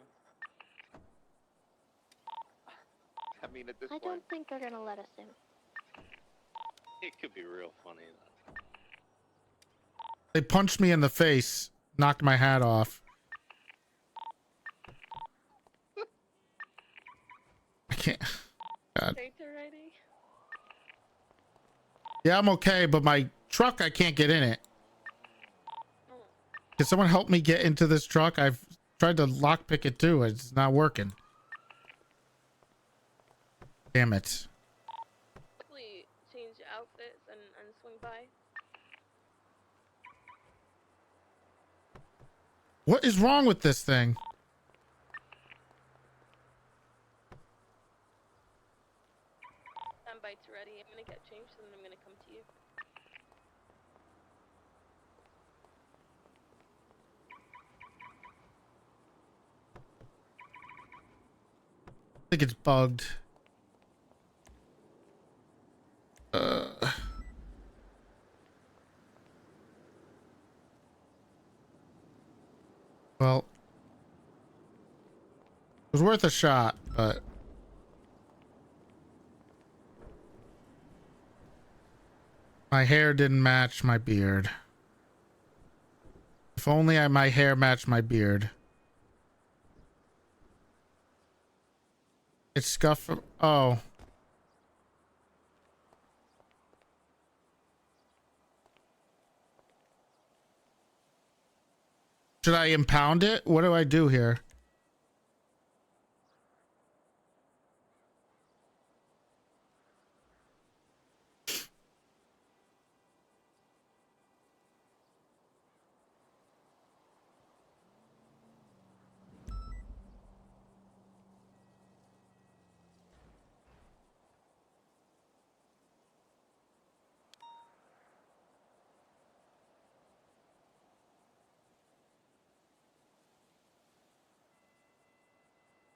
Speaker 2: I mean, at this
Speaker 6: I
Speaker 2: point.
Speaker 6: don't think they're gonna let us in.
Speaker 8: It could be real funny.
Speaker 1: They punched me in the face, knocked my hat off. I can't. God.
Speaker 7: Okay, Toretti.
Speaker 1: Yeah, I'm okay, but my truck, I can't get in it.
Speaker 7: Oh.
Speaker 1: Can someone help me get into this truck? I've tried to lockpick it too. It's not working. Damn it.
Speaker 7: Quickly change outfits and swing by.
Speaker 1: What is wrong with this thing?
Speaker 7: Stand by, Toretti. I'm gonna get changed and then I'm gonna come to you.
Speaker 1: I think it's bugged. Well, it was worth a shot, but my hair didn't match my beard. If only my hair matched my beard. It's scuffed from, oh. Should I impound it? What do I do here?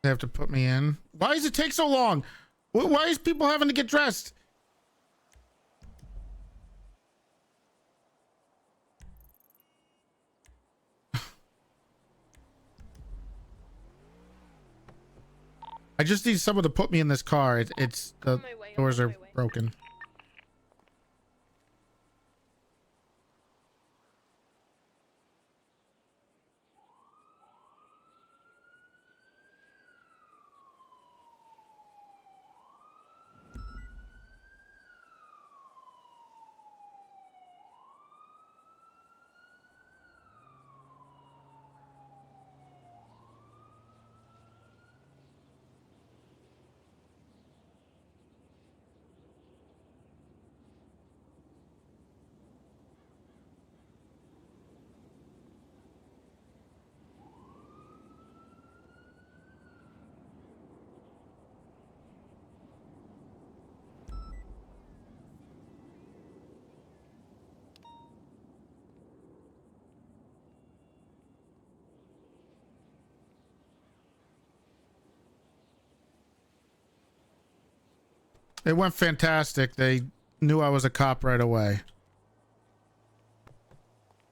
Speaker 1: They have to put me in. Why does it take so long? Why is people having to get dressed? I just need someone to put me in this car. It's the doors are broken. It went fantastic. They knew I was a cop right away.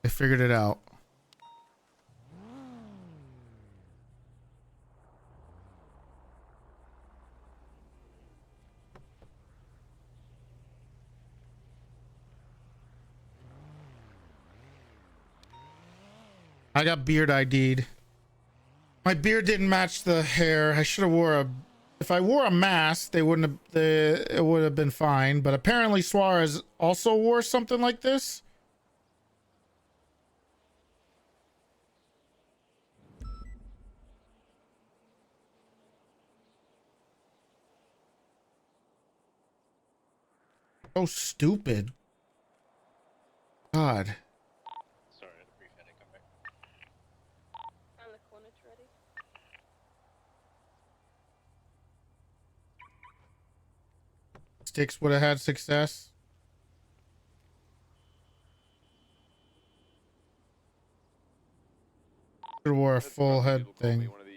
Speaker 1: They figured it out. I got beard ID'd. My beard didn't match the hair. I should have wore a... If I wore a mask, they wouldn't have... it would have been fine. But apparently Suarez also wore something like this. So stupid. God.
Speaker 8: Sorry, I had a brief headache. I'm back.
Speaker 7: Around the corner, Toretti.
Speaker 1: Sticks would have had success. Should have wore a
Speaker 2: That's
Speaker 1: full
Speaker 2: probably
Speaker 1: head
Speaker 2: people call me
Speaker 1: thing.
Speaker 2: one of the,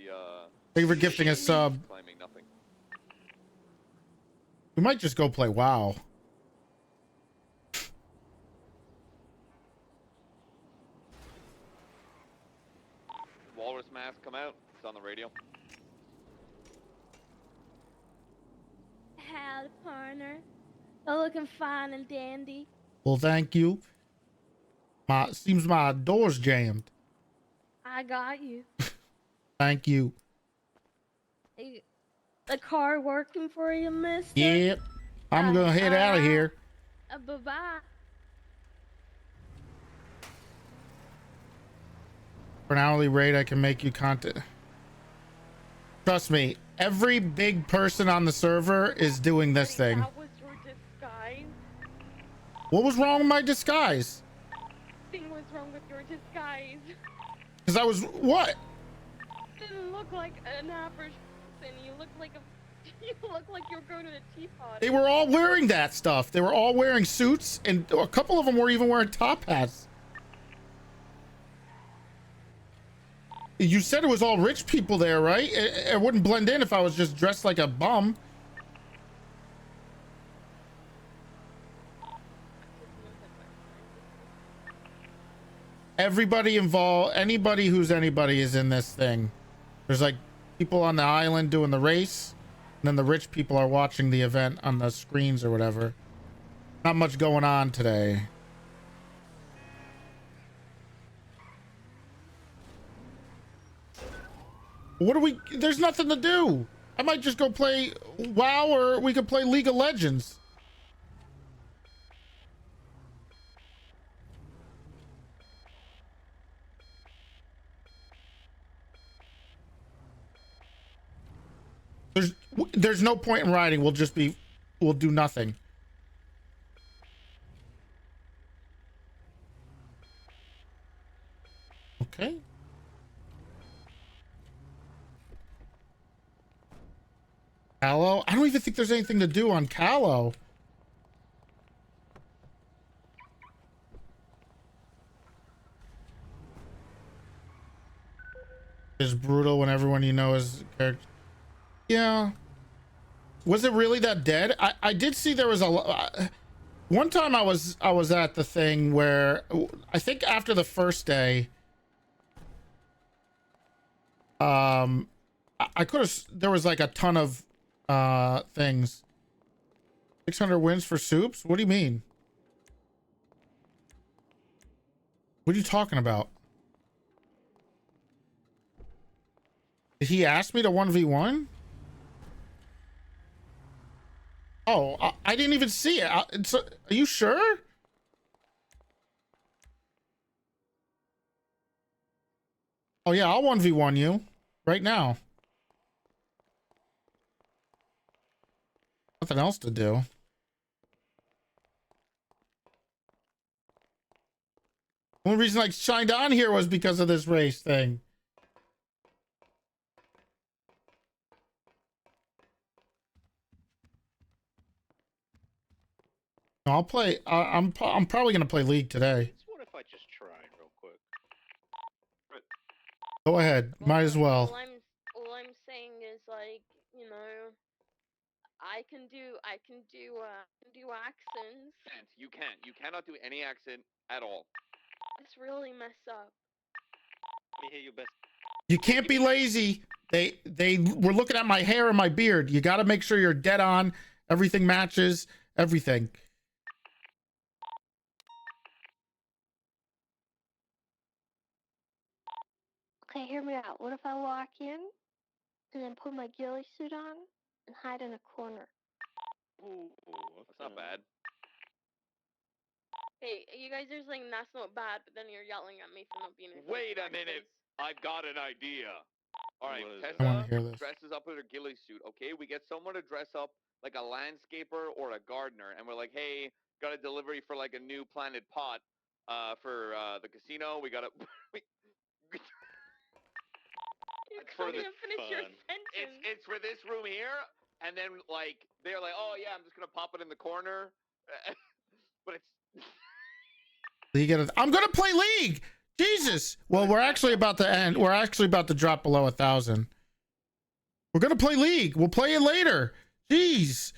Speaker 1: Thank you for gifting a sub.
Speaker 2: claiming nothing.
Speaker 1: We might just go play WoW.
Speaker 2: Walrus mask come out. It's on the radio.
Speaker 7: Howdy, partner. You're looking fine and dandy.
Speaker 1: Well, thank you. Seems my door's jammed.
Speaker 7: I got you.
Speaker 1: Thank you.
Speaker 7: The car working for you, mister?
Speaker 1: Yep. I'm gonna head out of here.
Speaker 7: Bye-bye.
Speaker 1: For an hourly rate, I can make you content. Trust me, every big person on the server is doing this thing.
Speaker 7: That was your disguise.
Speaker 1: What was wrong with my disguise?
Speaker 7: Thing was wrong with your disguise.
Speaker 1: Because I was what?
Speaker 7: Didn't look like an average person. You look like a. You look like you're going to the tea party.
Speaker 1: They were all wearing that stuff. They were all wearing suits, and a couple of them were even wearing top hats. You said it was all rich people there, right? It wouldn't blend in if I was just dressed like a bum. Everybody involved, anybody who's anybody is in this thing. There's like people on the island doing the race, and then the rich people are watching the event on the screens or whatever. Not much going on today. What do we... There's nothing to do. I might just go play WoW, or we could play League of Legends. There's no point in riding. We'll do nothing. Okay. Callow? I don't even think there's anything to do on Callow. It's brutal when everyone you know is character. Yeah. Was it really that dead? I did see there was a one time I was at the thing where I think after the first day I could have, there was like a ton of things. 600 wins for soups? What do you mean? What are you talking about? Did he ask me to 1v1? Oh, I didn't even see it. Are you sure? Oh yeah, I'll 1v1 you right now. Nothing else to do. The only reason I shined on here was because of this race thing. No, I'll play. I'm probably gonna play League today.
Speaker 8: What if I just tried real quick?
Speaker 1: Go ahead. Might as well.
Speaker 7: All I'm saying is, like, you know, I can do accents.
Speaker 2: Can't. You can't. You cannot do any accent at all.
Speaker 7: It's really messed up.
Speaker 8: Let me hear your best.
Speaker 1: You can't be lazy. They were looking at my hair and my beard. You got to make sure you're dead on. Everything matches. Everything.
Speaker 6: Okay, hear me out. What if I walk in and then put my ghillie suit on and hide in a corner?
Speaker 8: Ooh,
Speaker 2: That's not bad.
Speaker 7: Hey, you guys are saying that's not bad, but then you're yelling at me for not being.
Speaker 2: Wait a minute. I've got an idea. All right,
Speaker 8: What is
Speaker 1: I want
Speaker 2: Tessa
Speaker 1: to hear this.
Speaker 2: dresses up with her ghillie suit. Okay, we get someone to dress up like a landscaper or a gardener, and we're like, hey, got a delivery for like a new planted pot for the casino. We got a.
Speaker 7: You
Speaker 2: It's for
Speaker 7: can't
Speaker 2: the
Speaker 7: even finish your
Speaker 8: fun.
Speaker 7: sentence.
Speaker 2: it's for this room here, and then like they're like, oh yeah, I'm just gonna pop it in the corner, but it's.
Speaker 1: I'm gonna play League. Jesus. Well, we're actually about to end. We're actually about to drop below 1,000. We're gonna play League. We'll play it later. Jeez.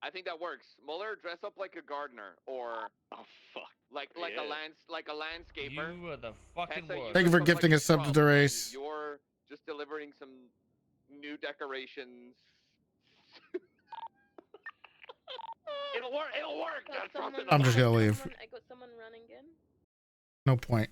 Speaker 2: I think that works. Muller, dress up like a gardener or
Speaker 8: Oh fuck.
Speaker 2: like a landscaper.
Speaker 10: You are the fucking
Speaker 2: Tessa, you
Speaker 10: worst.
Speaker 1: Thank you for
Speaker 2: dress up
Speaker 1: gifting
Speaker 2: like
Speaker 1: a sub to
Speaker 2: Trump,
Speaker 1: the
Speaker 2: and
Speaker 1: race.
Speaker 2: You're just delivering some new decorations. It'll work. It'll work.
Speaker 7: Got
Speaker 2: Trust in
Speaker 7: someone-
Speaker 2: us.
Speaker 1: I'm just gonna leave.
Speaker 7: I got someone running in.
Speaker 1: No point.